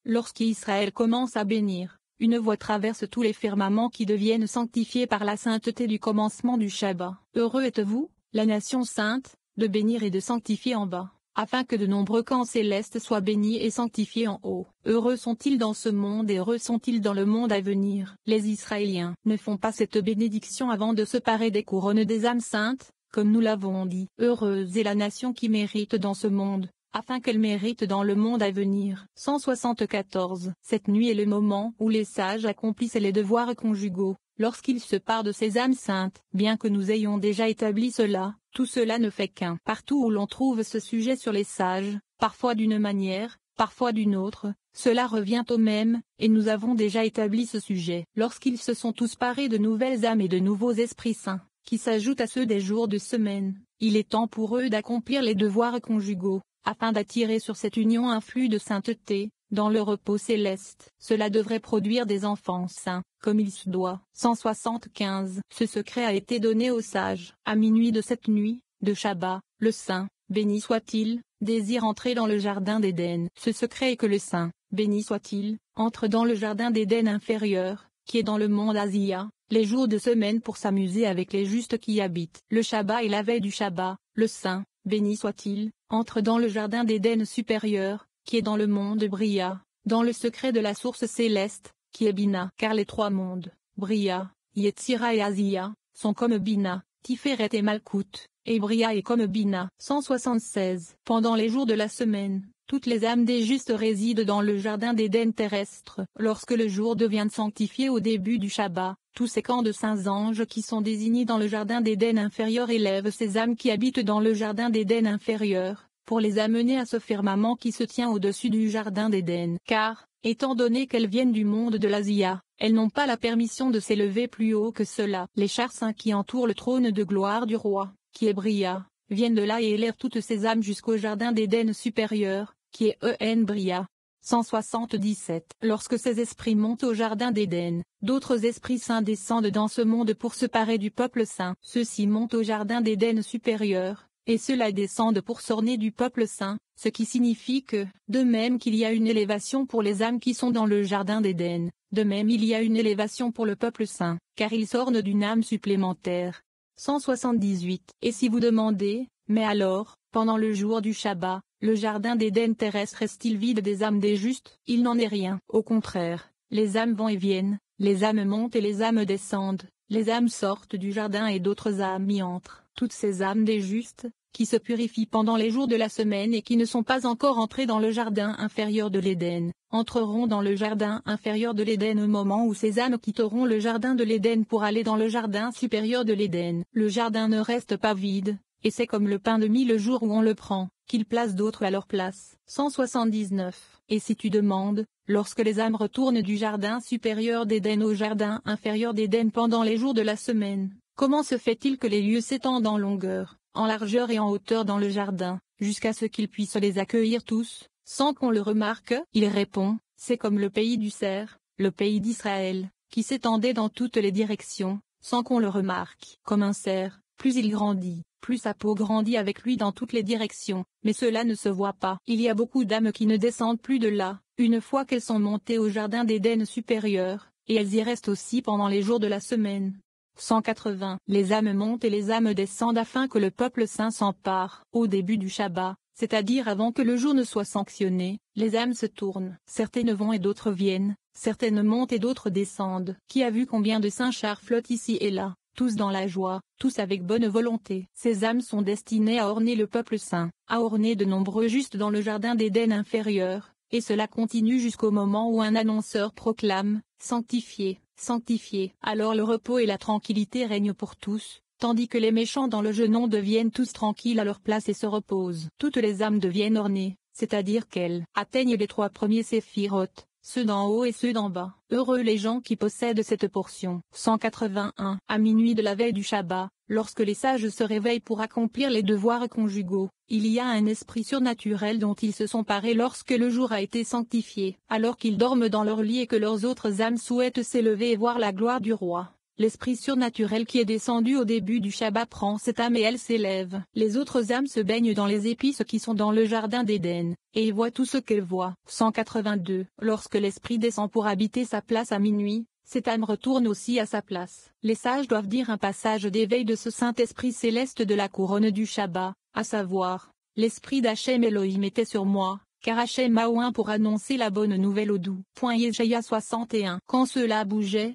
Lorsqu'Israël commence à bénir, une voix traverse tous les firmaments qui deviennent sanctifiés par la sainteté du commencement du Shabbat. Heureux êtes-vous, la nation sainte, de bénir et de sanctifier en bas, afin que de nombreux camps célestes soient bénis et sanctifiés en haut. Heureux sont-ils dans ce monde et heureux sont-ils dans le monde à venir. Les Israéliens ne font pas cette bénédiction avant de se parer des couronnes des âmes saintes, comme nous l'avons dit. Heureuse est la nation qui mérite dans ce monde, afin qu'elle mérite dans le monde à venir. 174. Cette nuit est le moment où les sages accomplissent les devoirs conjugaux, lorsqu'ils se parent de ces âmes saintes. Bien que nous ayons déjà établi cela, tout cela ne fait qu'un. Partout où l'on trouve ce sujet sur les sages, parfois d'une manière, parfois d'une autre, cela revient au même, et nous avons déjà établi ce sujet. Lorsqu'ils se sont tous parés de nouvelles âmes et de nouveaux esprits saints, qui s'ajoutent à ceux des jours de semaine, il est temps pour eux d'accomplir les devoirs conjugaux, afin d'attirer sur cette union un flux de sainteté, dans le repos céleste. Cela devrait produire des enfants saints, comme il se doit. 175. Ce secret a été donné aux sages. À minuit de cette nuit, de Shabbat, le saint, béni soit-il, désire entrer dans le jardin d'Éden. Ce secret est que le saint, béni soit-il, entre dans le jardin d'Éden inférieur, qui est dans le monde Asia, les jours de semaine pour s'amuser avec les justes qui y habitent. Le Shabbat et la veille du Shabbat, le saint, béni soit-il, entre dans le jardin d'Éden supérieur, qui est dans le monde Bria, dans le secret de la source céleste, qui est Bina. Car les trois mondes, Bria, Yetzira et Asia, sont comme Bina, Tiferet et Malkout, et Bria est comme Bina. 176. Pendant les jours de la semaine, toutes les âmes des justes résident dans le jardin d'Éden terrestre. Lorsque le jour devient sanctifié au début du Shabbat, tous ces camps de saints anges qui sont désignés dans le jardin d'Éden inférieur élèvent ces âmes qui habitent dans le jardin d'Éden inférieur, pour les amener à ce firmament qui se tient au-dessus du jardin d'Éden. Car, étant donné qu'elles viennent du monde de l'Asia, elles n'ont pas la permission de s'élever plus haut que cela. Les chars saints qui entourent le trône de gloire du roi, qui est Bria, viennent de là et élèvent toutes ces âmes jusqu'au jardin d'Éden supérieur, qui est Bria. 177. Lorsque ces esprits montent au jardin d'Éden, d'autres esprits saints descendent dans ce monde pour se parer du peuple saint. Ceux-ci montent au jardin d'Éden supérieur, et ceux-là descendent pour s'orner du peuple saint, ce qui signifie que, de même qu'il y a une élévation pour les âmes qui sont dans le jardin d'Éden, de même il y a une élévation pour le peuple saint, car ils s'ornent d'une âme supplémentaire. 178. Et si vous demandez, mais alors, pendant le jour du Shabbat, le jardin d'Éden terrestre reste-t-il vide des âmes des justes? Il n'en est rien. Au contraire, les âmes vont et viennent, les âmes montent et les âmes descendent, les âmes sortent du jardin et d'autres âmes y entrent. Toutes ces âmes des justes, qui se purifient pendant les jours de la semaine et qui ne sont pas encore entrées dans le jardin inférieur de l'Éden, entreront dans le jardin inférieur de l'Éden au moment où ces âmes quitteront le jardin de l'Éden pour aller dans le jardin supérieur de l'Éden. Le jardin ne reste pas vide, et c'est comme le pain de mie le jour où on le prend, qu'il place d'autres à leur place. 179. Et si tu demandes, lorsque les âmes retournent du jardin supérieur d'Éden au jardin inférieur d'Éden pendant les jours de la semaine, comment se fait-il que les lieux s'étendent en longueur, en largeur et en hauteur dans le jardin, jusqu'à ce qu'ils puissent les accueillir tous, sans qu'on le remarque? Il répond, c'est comme le pays du cerf, le pays d'Israël, qui s'étendait dans toutes les directions, sans qu'on le remarque. Comme un cerf, plus il grandit, plus sa peau grandit avec lui dans toutes les directions, mais cela ne se voit pas. Il y a beaucoup d'âmes qui ne descendent plus de là, une fois qu'elles sont montées au jardin d'Éden supérieur, et elles y restent aussi pendant les jours de la semaine. 180. Les âmes montent et les âmes descendent afin que le peuple saint s'empare. Au début du Shabbat, c'est-à-dire avant que le jour ne soit sanctionné, les âmes se tournent. Certaines vont et d'autres viennent, certaines montent et d'autres descendent. Qui a vu combien de saints chars flottent ici et là, tous dans la joie, tous avec bonne volonté. Ces âmes sont destinées à orner le peuple saint, à orner de nombreux justes dans le jardin d'Éden inférieur, et cela continue jusqu'au moment où un annonceur proclame « Sanctifié, sanctifié ». Alors le repos et la tranquillité règnent pour tous, tandis que les méchants dans le genon deviennent tous tranquilles à leur place et se reposent. Toutes les âmes deviennent ornées, c'est-à-dire qu'elles atteignent les trois premiers séphirotes, ceux d'en haut et ceux d'en bas. Heureux les gens qui possèdent cette portion. 181. À minuit de la veille du Shabbat, lorsque les sages se réveillent pour accomplir les devoirs conjugaux, il y a un esprit surnaturel dont ils se sont parés lorsque le jour a été sanctifié, alors qu'ils dorment dans leur lit et que leurs autres âmes souhaitent s'élever et voir la gloire du roi. l'esprit surnaturel qui est descendu au début du Shabbat prend cette âme et elle s'élève. Les autres âmes se baignent dans les épices qui sont dans le jardin d'Éden, et voient tout ce qu'elles voient. 182. Lorsque l'esprit descend pour habiter sa place à minuit, cette âme retourne aussi à sa place. Les sages doivent dire un passage d'éveil de ce Saint-Esprit céleste de la couronne du Shabbat, à savoir, l'esprit d'Hachem Elohim était sur moi, car Hachem m'a oint pour annoncer la bonne nouvelle aux doux. Yeshaïa 61. Quand cela bougeait,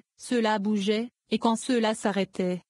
et quand cela s'arrêtait,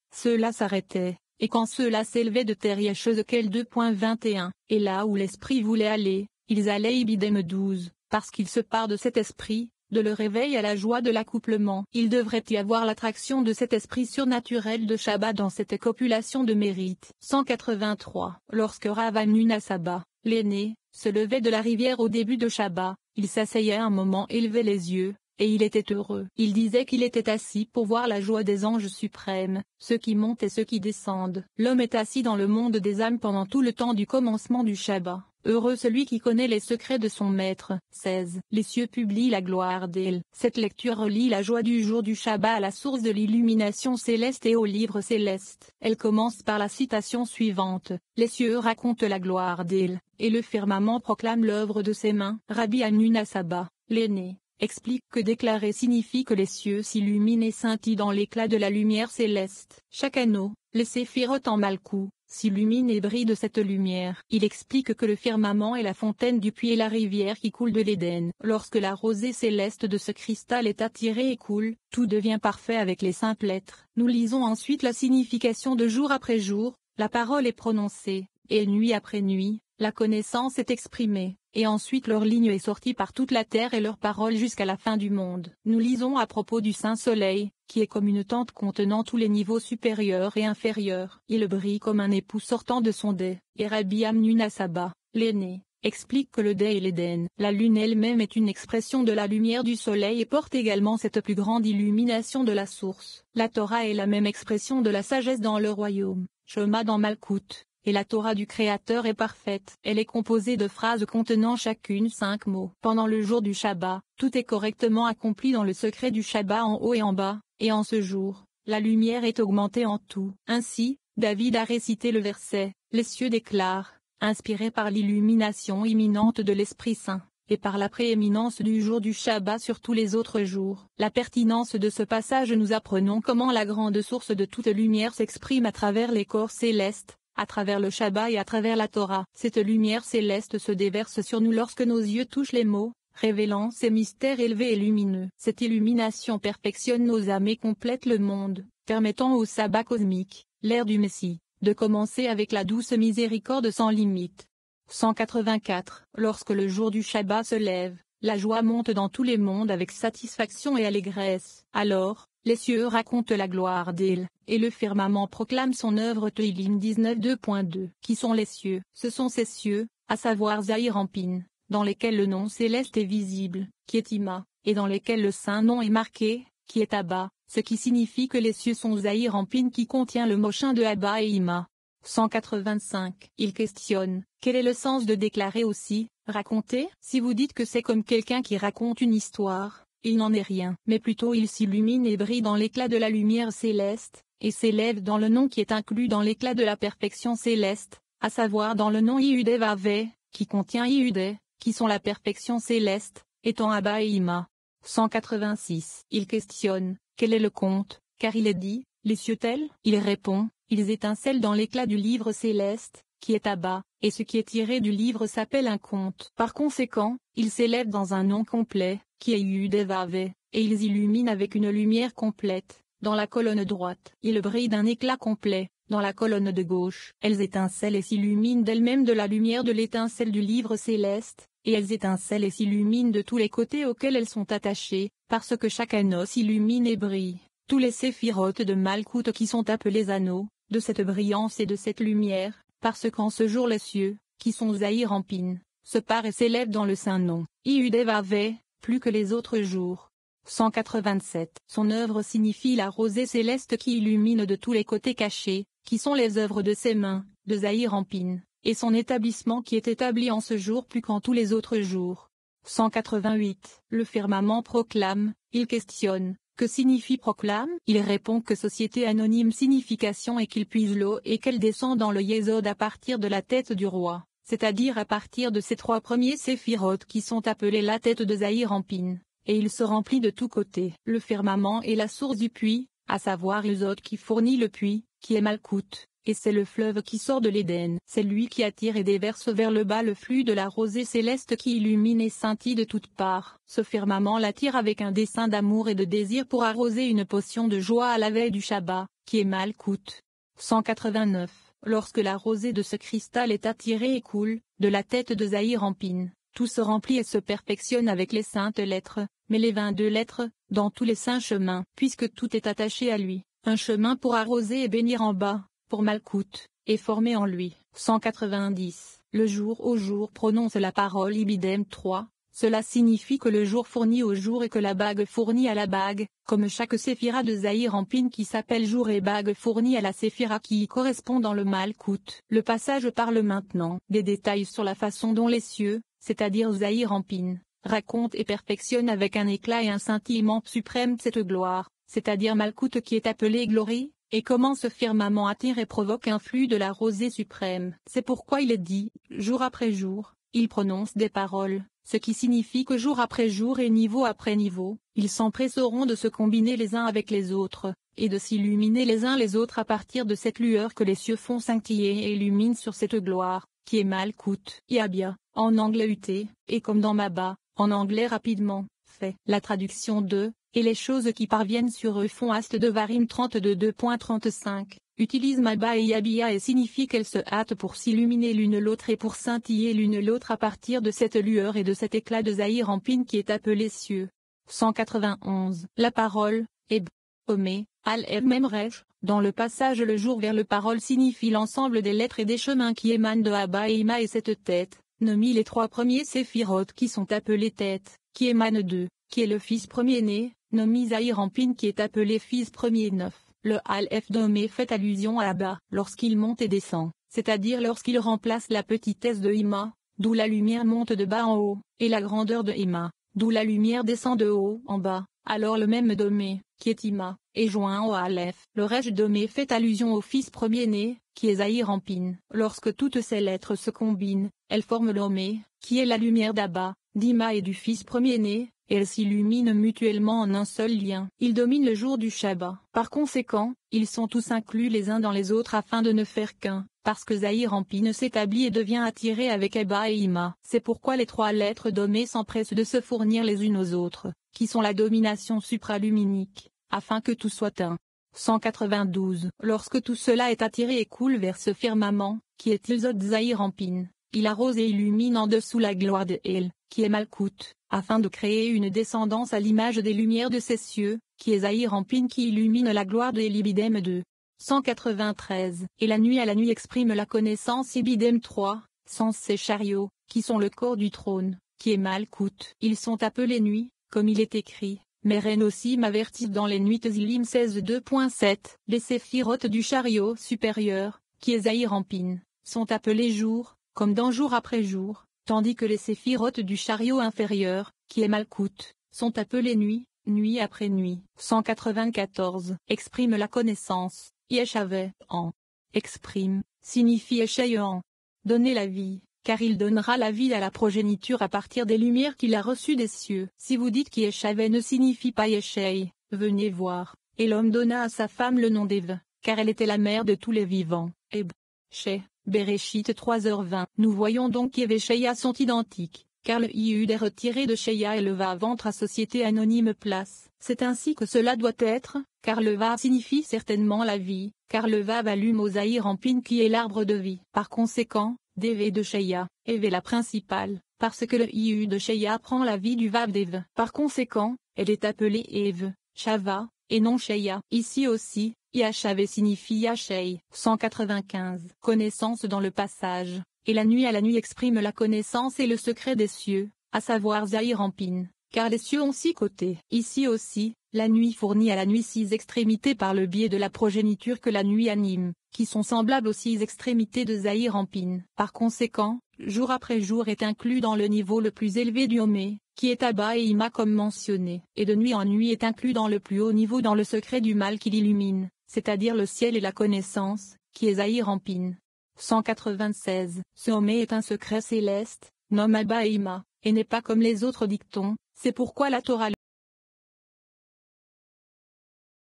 et quand cela s'élevait de terre Yeshezekel 2.21. Et là où l'esprit voulait aller, ils allaient Ibidem 12, parce qu'il se part de cet esprit, de le réveil à la joie de l'accouplement. Il devrait y avoir l'attraction de cet esprit surnaturel de Shabbat dans cette copulation de mérite. 183. Lorsque Rav Amnun Saba, l'aîné, se levait de la rivière au début de Shabbat, il s'asseyait un moment, élevait les yeux, et il était heureux. Il disait qu'il était assis pour voir la joie des anges suprêmes, ceux qui montent et ceux qui descendent. L'homme est assis dans le monde des âmes pendant tout le temps du commencement du Shabbat. Heureux celui qui connaît les secrets de son maître. 16. Les cieux publient la gloire d'El. Cette lecture relie la joie du jour du Shabbat à la source de l'illumination céleste et au livre céleste. Elle commence par la citation suivante. Les cieux racontent la gloire d'El, et le firmament proclame l'œuvre de ses mains. Rabbi Amnun Saba, l'aîné, explique que déclarer signifie que les cieux s'illuminent et scintillent dans l'éclat de la lumière céleste. Chaque anneau, les séphirotes en Malkou, s'illumine et brille de cette lumière. Il explique que le firmament est la fontaine du puits et la rivière qui coule de l'Éden. Lorsque la rosée céleste de ce cristal est attirée et coule, tout devient parfait avec les simples lettres. Nous lisons ensuite la signification de jour après jour, la parole est prononcée, et nuit après nuit, la connaissance est exprimée, et ensuite leur ligne est sortie par toute la terre et leur parole jusqu'à la fin du monde. Nous lisons à propos du Saint-Soleil, qui est comme une tente contenant tous les niveaux supérieurs et inférieurs. Il brille comme un époux sortant de son dais. Et Rabbi Amnun Saba, l'aîné, explique que le dais est l'Éden. La lune elle-même est une expression de la lumière du soleil et porte également cette plus grande illumination de la source. La Torah est la même expression de la sagesse dans le royaume. Shema dans Malkout. Et la Torah du Créateur est parfaite. Elle est composée de phrases contenant chacune 5 mots. Pendant le jour du Shabbat, tout est correctement accompli dans le secret du Shabbat en haut et en bas, et en ce jour, la lumière est augmentée en tout. Ainsi, David a récité le verset, « Les cieux déclarent, inspiré par l'illumination imminente de l'Esprit Saint, et par la prééminence du jour du Shabbat sur tous les autres jours. » La pertinence de ce passage nous apprenons comment la grande source de toute lumière s'exprime à travers les corps célestes, à travers le Shabbat et à travers la Torah. Cette lumière céleste se déverse sur nous lorsque nos yeux touchent les mots, révélant ces mystères élevés et lumineux. Cette illumination perfectionne nos âmes et complète le monde, permettant au sabbat cosmique, l'ère du Messie, de commencer avec la douce miséricorde sans limite. 184. Lorsque le jour du Shabbat se lève, la joie monte dans tous les mondes avec satisfaction et allégresse. Alors, les cieux racontent la gloire d'El, et le firmament proclame son œuvre. Teilim 19:2.2. Qui sont les cieux? Ce sont ces cieux, à savoir Zahir Ampin, dans lesquels le nom céleste est visible, qui est Ima, et dans lesquels le saint nom est marqué, qui est Abba, ce qui signifie que les cieux sont Zahir Ampin qui contient le mochin de Abba et Ima. 185. Il questionne, quel est le sens de déclarer aussi, raconter? Si vous dites que c'est comme quelqu'un qui raconte une histoire, il n'en est rien, mais plutôt il s'illumine et brille dans l'éclat de la lumière céleste, et s'élève dans le nom qui est inclus dans l'éclat de la perfection céleste, à savoir dans le nom Yehudé Vavé, qui contient Yehudé, qui sont la perfection céleste, étant Abba et Ima. 186. Il questionne, quel est le compte, car il est dit, les cieux tels? Il répond, ils étincellent dans l'éclat du livre céleste, qui est Abba, et ce qui est tiré du livre s'appelle un conte. Par conséquent, ils s'élèvent dans un nom complet, qui est Yehudé Vavé, et ils illuminent avec une lumière complète, dans la colonne droite. Ils brillent d'un éclat complet, dans la colonne de gauche. Elles étincellent et s'illuminent d'elles-mêmes de la lumière de l'étincelle du livre céleste, et elles étincellent et s'illuminent de tous les côtés auxquels elles sont attachées, parce que chaque anneau s'illumine et brille. Tous les séphirotes de Malkout qui sont appelés anneaux, de cette brillance et de cette lumière, parce qu'en ce jour les cieux, qui sont Zahir Ampin, se parent et s'élèvent dans le saint nom, Yehudé Vavé, plus que les autres jours. 187. Son œuvre signifie la rosée céleste qui illumine de tous les côtés cachés, qui sont les œuvres de ses mains, de Zahir Ampin, et son établissement qui est établi en ce jour plus qu'en tous les autres jours. 188. Le firmament proclame, il questionne, Que signifie proclame? Il répond que société anonyme signification est qu'il puise l'eau et qu'elle descend dans le Yésod à partir de la tête du roi, c'est-à-dire à partir de ces 3 premiers séphirotes qui sont appelés la tête de Zahir-Anpin, et il se remplit de tous côtés. Le firmament est la source du puits, à savoir Yésod qui fournit le puits, qui est Malkout, et c'est le fleuve qui sort de l'Éden. C'est lui qui attire et déverse vers le bas le flux de la rosée céleste qui illumine et scintille de toutes parts. Ce firmament l'attire avec un dessein d'amour et de désir pour arroser une potion de joie à la veille du Shabbat, qui est Malkout. 189. Lorsque la rosée de ce cristal est attirée et coule, de la tête de Zahir-Anpin, tout se remplit et se perfectionne avec les saintes lettres, mais les 22 lettres, dans tous les saints chemins, puisque tout est attaché à lui, un chemin pour arroser et bénir en bas, pour Malkout, est formé en lui. 190. Le jour au jour prononce la parole Ibidem 3, cela signifie que le jour fournit au jour et que la bague fournit à la bague, comme chaque séphira de Zahir-Anpin qui s'appelle jour et bague fournit à la séphira qui y correspond dans le Malkout. Le passage parle maintenant des détails sur la façon dont les cieux, c'est-à-dire Zahir-Anpin, raconte et perfectionne avec un éclat et un scintillement suprême cette gloire, c'est-à-dire Malkout qui est appelée glorie, et comment ce firmament attire et provoque un flux de la rosée suprême. C'est pourquoi il est dit, jour après jour, il prononce des paroles, ce qui signifie que jour après jour et niveau après niveau, ils s'empresseront de se combiner les uns avec les autres, et de s'illuminer les uns les autres à partir de cette lueur que les cieux font scintiller et illuminent sur cette gloire, qui est Malkout. Yabia, en anglais UT, et comme dans Maba, en anglais rapidement, fait. La traduction de « et les choses qui parviennent sur eux font Ast de Varim 32.2.35 » utilise Maba et Yabia et signifie qu'elles se hâtent pour s'illuminer l'une l'autre et pour scintiller l'une l'autre à partir de cette lueur et de cet éclat de Zahir-Anpin qui est appelé cieux. 191. La parole, Eb, Omé, Al-Eb Memresh, dans le passage le jour vers le parole signifie l'ensemble des lettres et des chemins qui émanent de Abba et Ima et cette tête, nommée les 3 premiers séphirotes qui sont appelés têtes, qui émanent d'eux, qui est le fils premier-né, nommé Zahir-Anpin qui est appelé fils premier-neuf. Le Al-F d'Omé fait allusion à Abba lorsqu'il monte et descend, c'est-à-dire lorsqu'il remplace la petitesse de Ima, d'où la lumière monte de bas en haut, et la grandeur de Ima, d'où la lumière descend de haut en bas, alors le même d'Omé, qui est Ima, est joint au Aleph. Le Resh d'Omé fait allusion au fils premier-né, qui est Zahir-Anpin. Lorsque toutes ces lettres se combinent, elles forment l'Omé, qui est la lumière d'Abba, d'Ima et du fils premier-né, et elles s'illuminent mutuellement en un seul lien. Ils dominent le jour du Shabbat. Par conséquent, ils sont tous inclus les uns dans les autres afin de ne faire qu'un, parce que Zahir-Anpin s'établit et devient attiré avec Abba et Ima. C'est pourquoi les 3 lettres d'Omé s'empressent de se fournir les unes aux autres, qui sont la domination supraluminique, afin que tout soit un. 192. Lorsque tout cela est attiré et coule vers ce firmament, qui est Ilzod Zahir-Anpin, il arrose et illumine en dessous la gloire de El, qui est Malkout, afin de créer une descendance à l'image des lumières de ces cieux, qui est Zahir-Anpin qui illumine la gloire de Ibidem 2. 193. Et la nuit à la nuit exprime la connaissance Ibidem 3, sans ces chariots, qui sont le corps du trône, qui est Malkout. Ils sont appelés nuit, comme il est écrit. Mais Ren aussi m'avertit dans les nuits Tézilim 16.2.7, les séphirotes du chariot supérieur, qui est Zahir-Anpin, sont appelés jour, comme dans jour après jour, tandis que les séphirotes du chariot inférieur, qui est Malkout, sont appelés nuit, nuit après nuit. 194. Exprime la connaissance, Yeshave, en. Exprime, signifie Yeshave en. Donner la vie, car il donnera la vie à la progéniture à partir des lumières qu'il a reçues des cieux. Si vous dites qu'Yeshave ne signifie pas Yeshai, venez voir. Et l'homme donna à sa femme le nom d'Ève, car elle était la mère de tous les vivants. Eb, Shé, Bereshit 3h20. Nous voyons donc qu'Ève et Sheya sont identiques, car le Iud est retiré de Sheya et le Vav entre à société anonyme place. C'est ainsi que cela doit être, car le Vav signifie certainement la vie, car le Vav allume au Zahir-Anpin qui est l'arbre de vie. Par conséquent, d'Ève et de Sheya, Ève est la principale, parce que le Iud de Sheya prend la vie du Vav d'Ève. Par conséquent, elle est appelée Ève, Shava, et non Sheya. Ici aussi, Yashave signifie Yashei. 195. Connaissance dans le passage, et la nuit à la nuit exprime la connaissance et le secret des cieux, à savoir Zahir-Anpin, car les cieux ont 6 côtés. Ici aussi, la nuit fournit à la nuit 6 extrémités par le biais de la progéniture que la nuit anime, qui sont semblables aux 6 extrémités de Zahir-Anpin. Par conséquent, jour après jour est inclus dans le niveau le plus élevé du Homé, qui est Abba et Ima comme mentionné, et de nuit en nuit est inclus dans le plus haut niveau dans le secret du mal qui l'illumine, c'est-à-dire le ciel et la connaissance, qui est Zahir en Pin. 196. Ce Homé est un secret céleste, nomme Abba et Ima, et n'est pas comme les autres dictons, c'est pourquoi la Torah